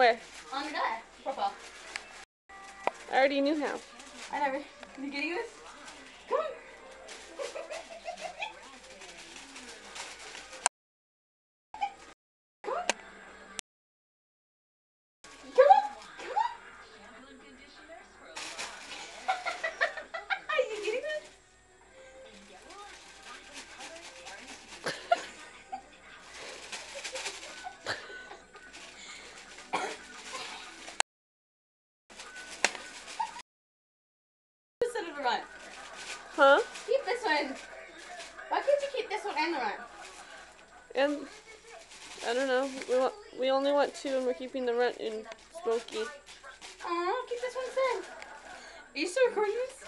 Where? On your diet profile. I already knew how. I never. You getting this? Come on. Come on. Come on. Come on. Are you getting this? This one of the run. Huh? Keep this one. Why can't you keep this one and the run? And I don't know. We only want 2, and we're keeping the runt in Smokey. Aw, keep this one instead. Are you still recording this?